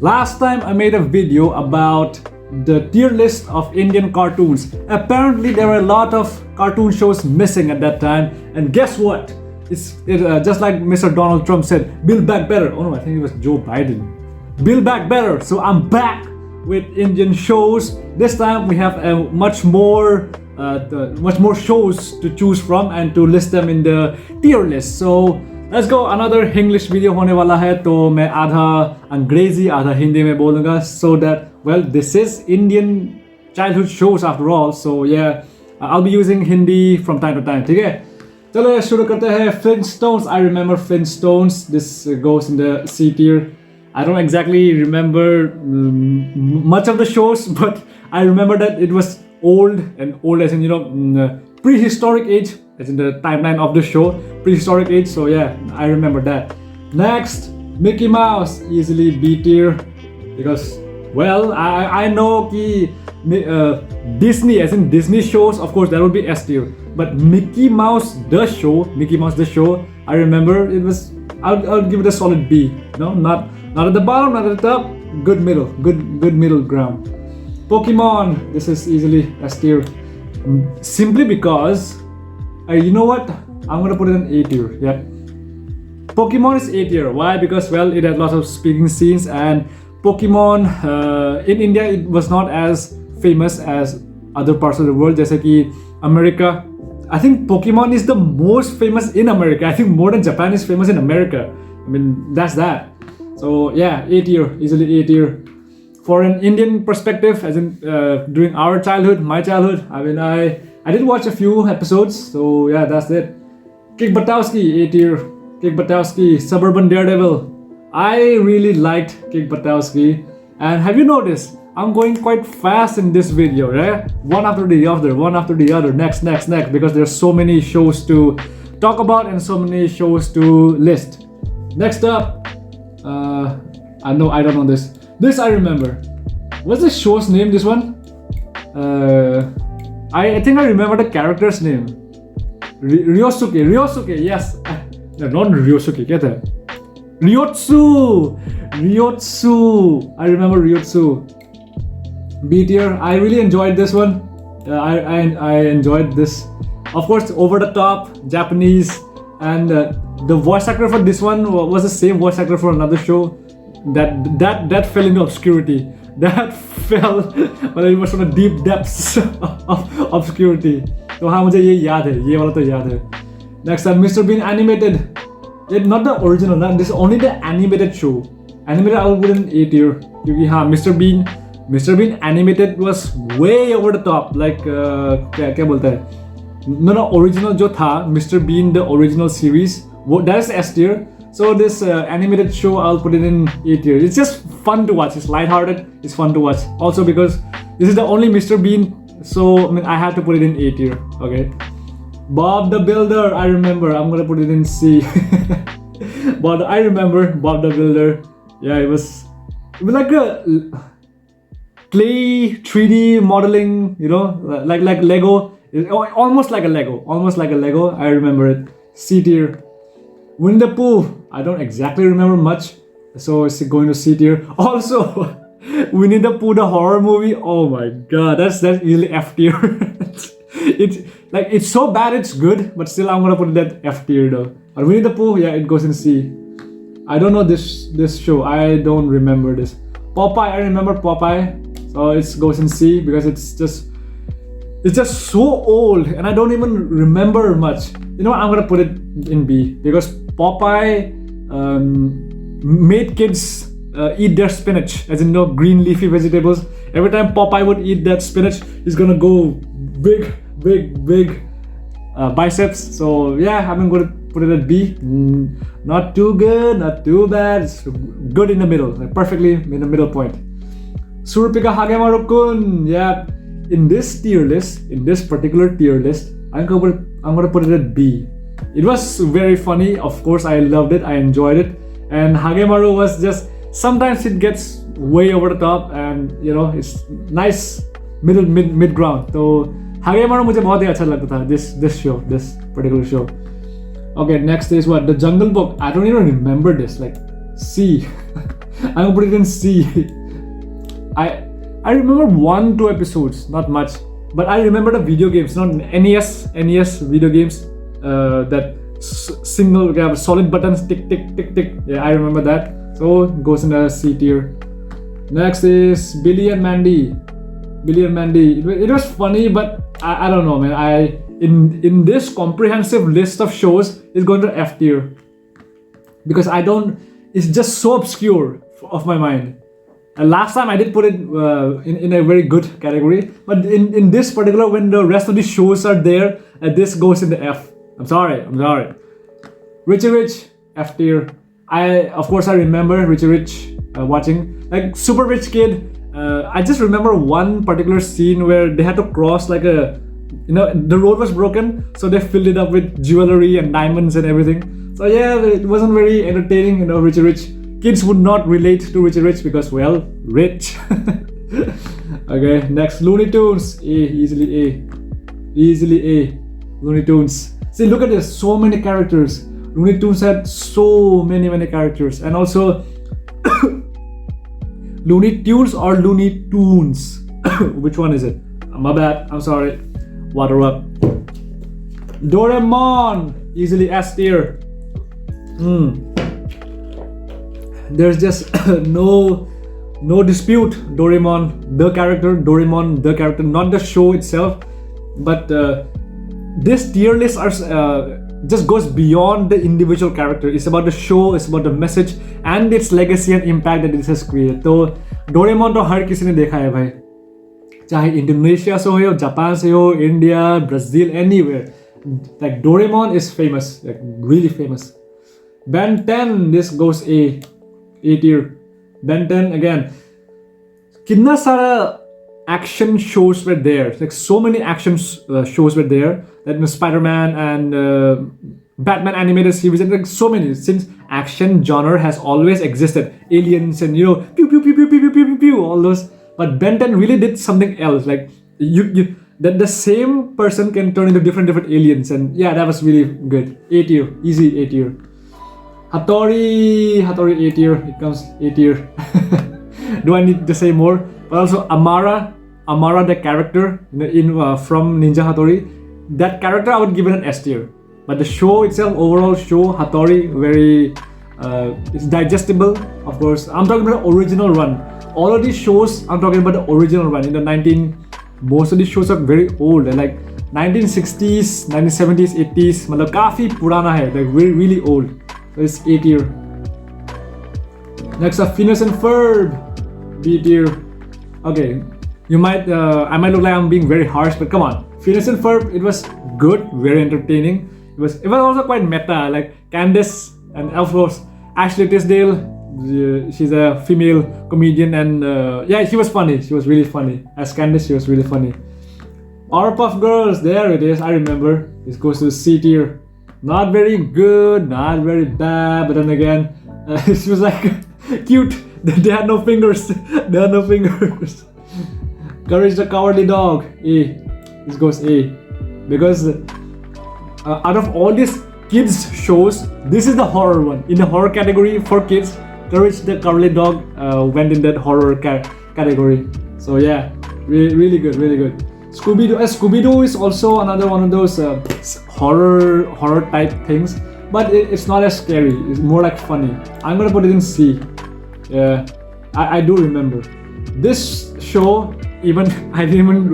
Last time I made a video about the tier list of Indian cartoons. Apparently there were a lot of cartoon shows missing at that time, and guess what? Just like Mr. Donald Trump said, Build Back Better. Oh no, I think it was Joe Biden. Build Back Better. So I'm back with Indian shows. This time we have a much more shows to choose from and to list them in the tier list. So let's go. Another English video होने वाला है, तो मैं आधा अंग्रेजी आधा हिंदी में बोलूँगा, so that, well, this is Indian childhood shows after all, so yeah, I'll be using Hindi from time to time. ठीक है, चलो शुरू करते हैं. Flintstones. I remember Flintstones. This goes in the C tier. I don't exactly remember much of the shows, but I remember that it was old, and old as in prehistoric age, as in the timeline of the show, prehistoric age. So yeah, I remember that. Next, Mickey Mouse, easily B tier, because, well, I know ki Disney, as in Disney shows, of course that would be S tier, but Mickey Mouse the show, I remember it was, I'll give it a solid B. No, not at the bottom, not at the top, good middle ground. Pokemon, this is easily S tier, simply because, you know what, I'm gonna put it in A tier. Yeah, Pokemon is A tier. Why? Because, well, it had lots of speaking scenes, and Pokemon in India it was not as famous as other parts of the world. जैसे कि America, I think Pokemon is the most famous in America. I think more than Japan is famous in America. I mean, that's that. So yeah, A tier, easily A tier. For an Indian perspective, as in during our childhood, my childhood, I mean, I did watch a few episodes, so yeah, that's it. Kick Buttowski, A tier. Kick Buttowski, Suburban Daredevil. I really liked Kick Buttowski, and have you noticed, I'm going quite fast in this video, right? One after the other, next, because there's so many shows to talk about and so many shows to list. Next up, I don't know this. This I remember. What's the show's name, this one? I think I remember the character's name. Ryosuke, yes. No, not Ryosuke, get that? Ryotsu! I remember Ryotsu. B tier, I really enjoyed this one. I enjoyed this. Of course, over the top, Japanese, and the voice actor for this one was the same voice actor for another show that fell into obscurity. That fell, but it was from the deep depths of obscurity. तो हाँ, मुझे ये याद है, ये वाला तो याद है. Next time, Mr. Bean animated. Not the original, this is only the animated show. Animated, I will put in A tier. क्योंकि हाँ, Mr. Bean animated was way over the top. Like क्या बोलता है? No, original जो था, Mr. Bean the original series, that is S tier. So this animated show, I'll put it in A tier. It's just fun to watch. It's lighthearted. It's fun to watch. Also because this is the only Mr. Bean, so I mean I have to put it in A tier. Okay. Bob the Builder, I remember. I'm gonna put it in C. But I remember Bob the Builder. Yeah, it was like a clay 3D modeling, like Lego. Almost like a Lego. I remember it. C tier. Winnie the Pooh, I don't exactly remember much, so it's going to C tier. Also, Winnie the Pooh, the horror movie, oh my god, that's easily F tier. It's so bad it's good, but still I'm gonna put it at F tier though. But Winnie the Pooh, yeah, it goes in C. I don't know this show, I don't remember this. Popeye, I remember Popeye, so it goes in C because it's just so old and I don't even remember much. You know what, I'm gonna put it in B because Popeye made kids eat their spinach, as in green leafy vegetables. Every time Popeye would eat that spinach, he's gonna go big biceps. So yeah, I'm gonna put it at B. Not too good, not too bad. It's good in the middle, like perfectly in the middle point. Surupika Hagemaru-kun, yeah. In this particular tier list, I'm gonna put it at B. It was very funny, of course. I loved it, I enjoyed it, and Hagemaru was just, sometimes it gets way over the top, and it's nice mid ground. So Hagemaru मुझे बहुत ही अच्छा लगता था, this particular show. Okay, next is what? The Jungle Book. I don't even remember this. Like C. I'm gonna put it in C. I remember 1-2 episodes, not much, but I remember the video games, not NES video games. That single solid buttons, tick tick tick tick. Yeah, I remember that. So it goes in the C tier. Next is Billy and Mandy. Billy and Mandy. It was funny, but I don't know, man. In this comprehensive list of shows, it's going to F tier because I don't. It's just so obscure of my mind. Last time I did put it in a very good category, but in this particular, when the rest of the shows are there, this goes in the F. I'm sorry. Richie Rich, F tier. Of course I remember Richie Rich watching, like Super Rich Kid. I just remember one particular scene where they had to cross like the road was broken, so they filled it up with jewelry and diamonds and everything. So yeah, it wasn't very entertaining, Richie Rich. Kids would not relate to Richie Rich because, well, rich. Okay, next, Looney Tunes. Easily A. Looney Tunes. See, look at this, so many characters. Looney Tunes had so many characters, and also Looney Tunes or Looney Tunes. Which one is it? My bad. I'm sorry. Water up. Doraemon, easily S tier. There's just no dispute. Doraemon, the character, not the show itself, but this tier list are just goes beyond the individual character. It's about the show, it's about the message and its legacy and impact that it has created. तो Doraemon तो हर किसी ने देखा है भाई, चाहे Indonesia से हो या जापान से हो, India, Brazil, anywhere. Like Doraemon is famous, like really famous. Ben 10, this goes A tier. Ben 10 again. कितना सारा action shows were there, like so many action shows were there, that Spider-Man and Batman animated series, and like so many, since action genre has always existed, aliens and pew pew pew pew pew pew pew pew, all those, but Ben 10 really did something else, like that the same person can turn into different aliens, and yeah, that was really good. A tier, easy A tier. Hattori A tier, it comes A tier. Do I need to say more? But also Amara, the character from Ninja Hattori, that character I would give it an S tier. But the show itself, overall show, Hattori, very it's digestible. Of course, I'm talking about the original run. All of these shows, I'm talking about the original run. Most of these shows are very old, like 1960s, 1970s, 80s. मतलब काफी पुराना है, like really old. So it's A tier. Next up, Phineas and Ferb, B tier. Okay, I might look like I'm being very harsh, but come on, Phineas and Ferb, it was good, very entertaining. It was also quite meta, like Candace and of course Ashley Tisdale. She's a female comedian, and yeah, she was funny. She was really funny. As Candace, she was really funny. Powerpuff Girls, there it is. I remember. This goes to C tier. Not very good, not very bad, but then again, she was like cute. They had no fingers. Courage the Cowardly Dog, A. This goes A, because out of all these kids shows, this is the horror one. In the horror category for kids, Courage the Cowardly Dog went in that horror category. So yeah, really good. Scooby-Doo is also another one of those horror type things, but it's not as scary. It's more like funny. I'm gonna put it in C. Yeah, I do remember this show. Even I didn't even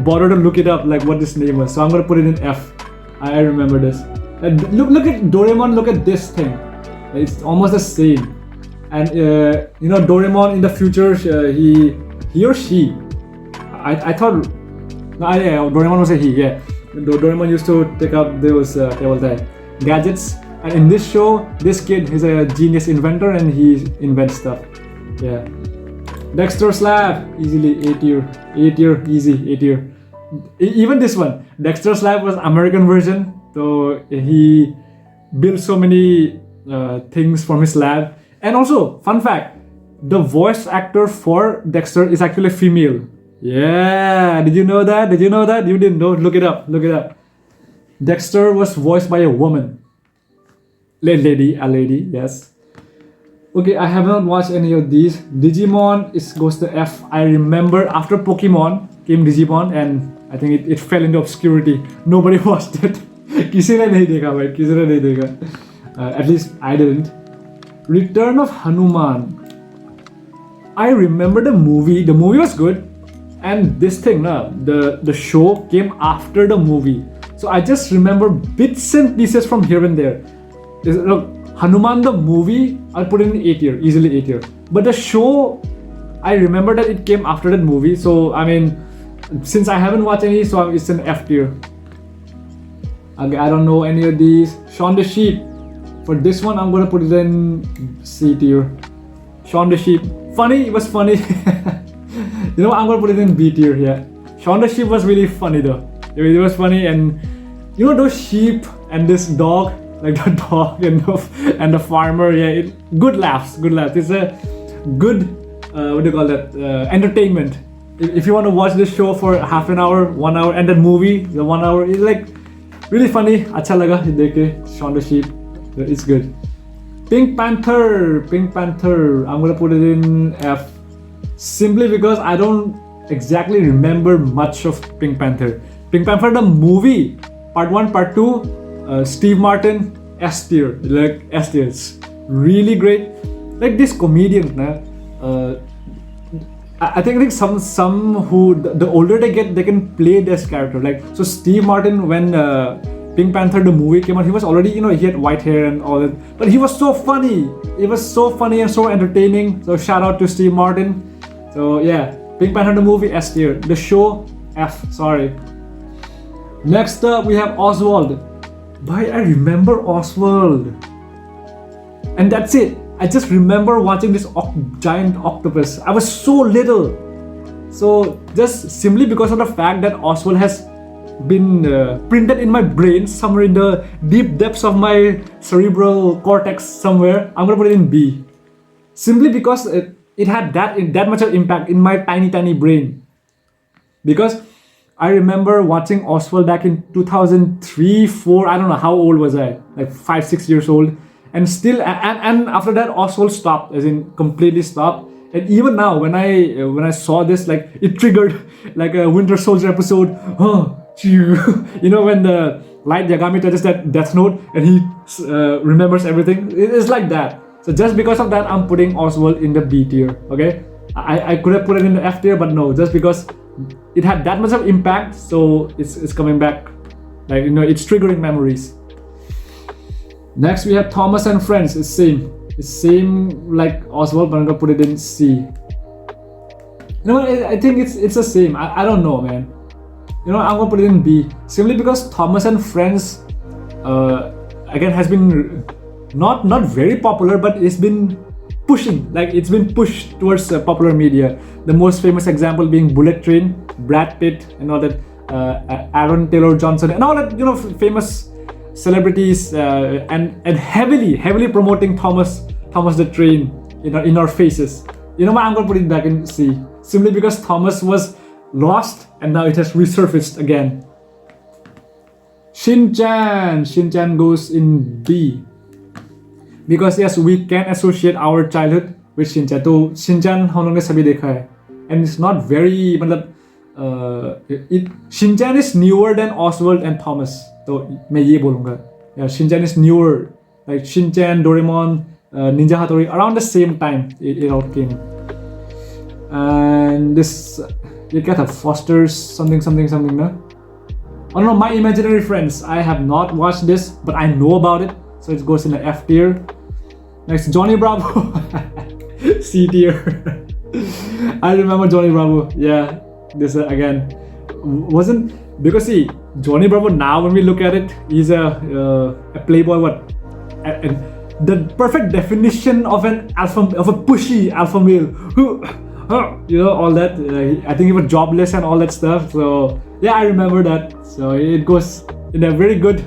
bother to look it up, like what this name was. So I'm gonna put it in F. I remember this. Look at Doraemon. Look at this thing. It's almost the same. And Doraemon in the future, he or she. I thought. No, yeah, Doraemon was a he. Yeah, Doraemon used to take up those gadgets. And in this show, this kid, he's a genius inventor and he invents stuff. Yeah. Dexter's Lab, easily A tier. Easy A tier. Even this one, Dexter's Lab was American version. So he built so many things from his lab. And also, fun fact, the voice actor for Dexter is actually female. Yeah, did you know that? You didn't know? Look it up. Dexter was voiced by a woman. A lady, yes. Okay, I have not watched any of these. Digimon is goes to F. I remember after Pokemon came Digimon, and I think it fell into obscurity. Nobody watched it. किसी ने नहीं देखा भाई, किसी ने नहीं देखा. At least I didn't. Return of Hanuman. I remember the movie. The movie was good, and this thing, the show came after the movie. So I just remember bits and pieces from here and there. Look, Hanuman the movie, I'll put it in 8 tier, easily 8 tier. But the show, I remember that it came after that movie. So I mean, since I haven't watched any, so it's an F tier. Okay, I don't know any of these. Shaun the Sheep. For this one, I'm gonna put it in C tier. Shaun the Sheep. Funny, it was funny. You know, I'm gonna put it in B tier. Yeah, Shaun the Sheep was really funny though. It was funny, and you know those sheep and this dog, like the dog and the farmer. Yeah, good laughs, good laughs. It's a good what do you call that? Entertainment. If you want to watch this show for half an hour, 1 hour, and that movie, the 1 hour, is like really funny. अच्छा लगा देखे Shaun the Sheep. It's good. Pink Panther. I'm gonna put it in F, simply because I don't exactly remember much of Pink Panther. Pink Panther the movie, part 1, part 2, Steve Martin, S tier, like S tier. It's really great. Like this comedian, I think some who the older they get, they can play this character. Like so, Steve Martin, when Pink Panther the movie came out, he was already, you know, he had white hair and all that, but he was so funny. It was so funny and so entertaining. So shout out to Steve Martin. So yeah, Pink Panther the movie, S tier. The show, F. Sorry. Next up, we have Oswald. Boy, I remember Oswald, and that's it. I just remember watching this giant octopus. I was so little, so just simply because of the fact that Oswald has been printed in my brain somewhere in the deep depths of my cerebral cortex somewhere, I'm gonna put it in B, simply because it had that much of impact in my tiny brain. Because I remember watching Oswald back in 2003, 4. I don't know how old was I, like 5, 6 years old, and still, and after that Oswald stopped, as in completely stopped. And even now, when I saw this, like it triggered like a Winter Soldier episode. You know, when the Light Yagami touches that Death Note and he remembers everything. It is like that. So just because of that, I'm putting Oswald in the B tier. Okay, I could have put it in the F tier, but no, just because it had that much of impact, so it's coming back. Like, you know, it's triggering memories. Next we have Thomas and Friends. It's same like Oswald, but I'm gonna put it in C. You know, I think it's the same. I don't know, man. You know, I'm gonna put it in B, simply because Thomas and Friends again has been not very popular, but it's been pushing, like it's been pushed towards popular media. The most famous example being Bullet Train, Brad Pitt and all that, Aaron Taylor Johnson and all that, you know, famous celebrities, and heavily promoting Thomas the Train in our faces. You know what, I'm gonna put it back in C, simply because Thomas was lost and now it has resurfaced again. Shin-chan goes in B, because yes, we can associate our childhood with Shin-chan. तो Shin-chan हम लोग ने सभी देखा है, and it's not very, मतलब Shin-chan is newer than Oswald and Thomas. तो मैं ये बोलूँगा, yeah, Shin-chan is newer, like Shin-chan, Doraemon, Ninja Hattori, around the same time it all came. And this, you get a Foster's something no? Oh no, My Imaginary Friends. I have not watched this, but I know about it, so it goes in the F tier. Next, Johnny Bravo. C tier. I remember Johnny Bravo. Yeah, this again wasn't, because see, Johnny Bravo now when we look at it, he's a playboy. The perfect definition of a pushy alpha male who, you know, all that. I think he was jobless and all that stuff. So yeah, I remember that. So it goes in a very good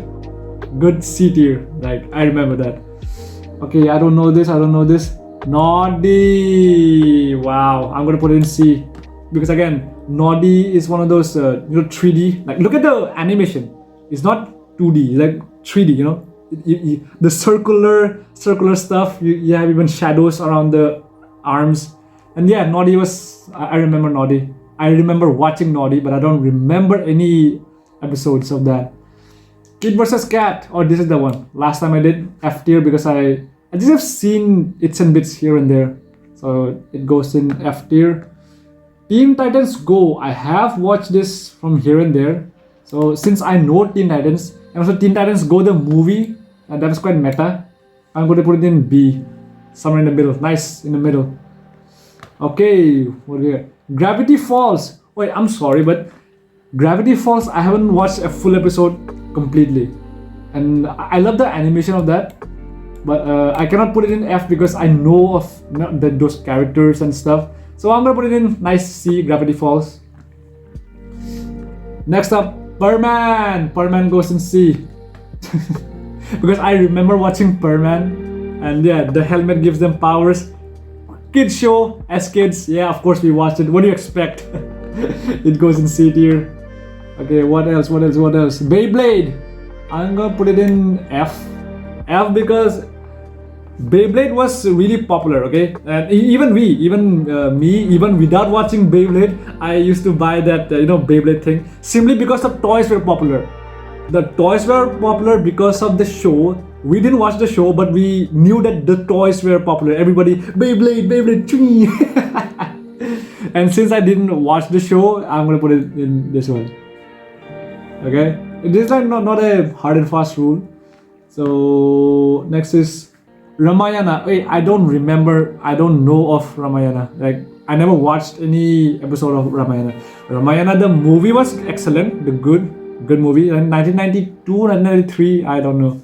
C tier. Like, I remember that. Okay, I don't know this. Noddy. Wow, I'm gonna put it in C, because again, Noddy is one of those 3D. Like, look at the animation. It's not 2D. It's like 3D. You know, the circular stuff. You have even shadows around the arms. And yeah, Noddy was, I remember Noddy. I remember watching Noddy, but I don't remember any episodes of that. Kid vs. Cat. Oh, this is the one. Last time I did F tier because I just have seen its and bits here and there. So it goes in F tier. Teen Titans Go. I have watched this from here and there. So since I know Teen Titans, and also Teen Titans Go the movie, and that is quite meta, I'm going to put it in B. Somewhere in the middle. Nice, in the middle. Okay, what do we got? Gravity Falls. Wait, I'm sorry, but Gravity Falls, I haven't watched a full episode completely. And I love the animation of that. But I cannot put it in F because I know of those characters and stuff. So I'm gonna put it in nice C, Gravity Falls. Next up, Perman. Perman goes in C. Because I remember watching Perman. And yeah, the helmet gives them powers. Kids show, as kids, yeah, of course we watched it. What do you expect? It goes in C tier. Okay, what else? Beyblade. I'm gonna put it in F. F because Beyblade was really popular, okay? And even me, even without watching Beyblade, I used to buy that, Beyblade thing simply because the toys were popular. The toys were popular because of the show. We didn't watch the show, but we knew that the toys were popular. Everybody, Beyblade, tree. And since I didn't watch the show, I'm gonna put it in this one. Okay? It is like not a hard and fast rule. So next is Ramayana. Wait, I don't know of Ramayana. Like, I never watched any episode of Ramayana. Ramayana, the movie was excellent, the good movie. In 1992, 1993, I don't know.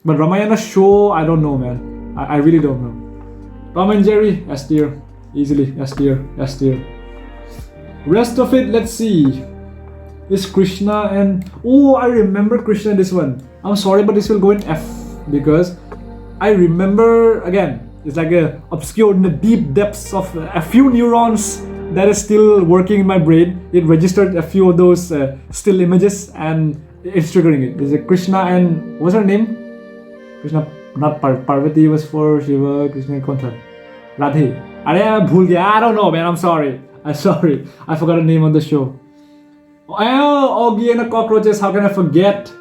But Ramayana show, I don't know, man. I really don't know. Tom and Jerry, S tier. Easily, S tier. Rest of it, let's see. Is Krishna and... Oh, I remember Krishna in this one. I'm sorry, but this will go in F. Because I remember, again, it's like obscured in the deep depths of a few neurons that is still working in my brain. It registered a few of those still images and it's triggering it. There's a Krishna and... What's her name? Krishna, not Parvati was for Shiva, Krishna Kontha. Radhe. I don't know, man. I'm sorry. I forgot the name of the show. Oh, Oogie and the Cockroaches. How can I forget?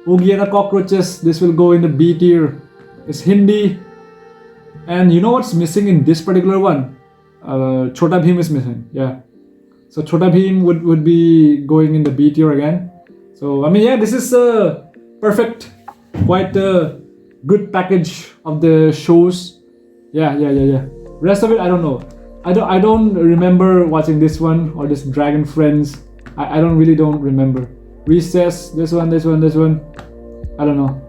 Oogie and the Cockroaches. This will go in the B tier. It's Hindi. And you know what's missing in this particular one? Chhota Bheem is missing. Yeah. So Chhota Bheem would be going in the B tier again. So, I mean, yeah, this is perfect. Quite a good package of the shows. Yeah. Rest of it, I don't know. I don't remember watching this one or this Dragon Friends. I don't remember. Recess, this one. I don't know.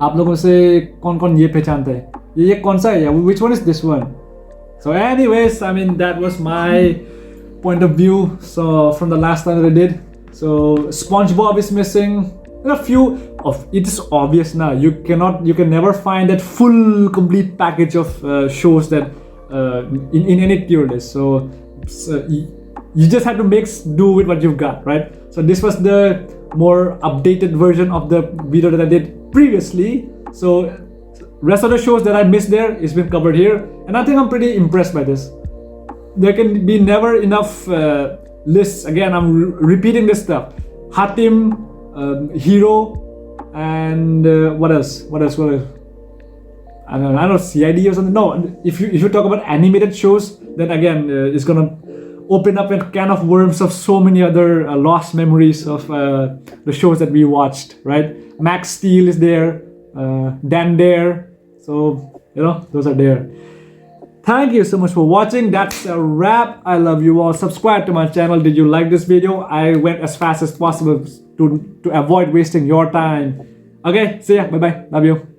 आप लोगों से कौन ये पहचानता है? ये कौन सा है? Yeah, which one is this one? So anyways, I mean, that was my point of view. So from the last time that I did. So SpongeBob is missing. There are a few of it is obvious now. You can never find that full complete package of shows that in any tier list. So you just have to make do with what you've got, right? So this was the more updated version of the video that I did previously. So rest of the shows that I missed there is been covered here, and I think I'm pretty impressed by this. There can be never enough lists. Again, I'm repeating this stuff. Hatim, Hero, and what else? I don't know, CID or something. No, if you talk about animated shows, then again it's gonna open up a can of worms of so many other lost memories of the shows that we watched, right? Max Steel is there, Dan Dare, so those are there. Thank you so much for watching. That's a wrap. I love you all. Subscribe to my channel. Did you like this video? I went as fast as possible to avoid wasting your time. Okay, see ya. Bye bye. Love you.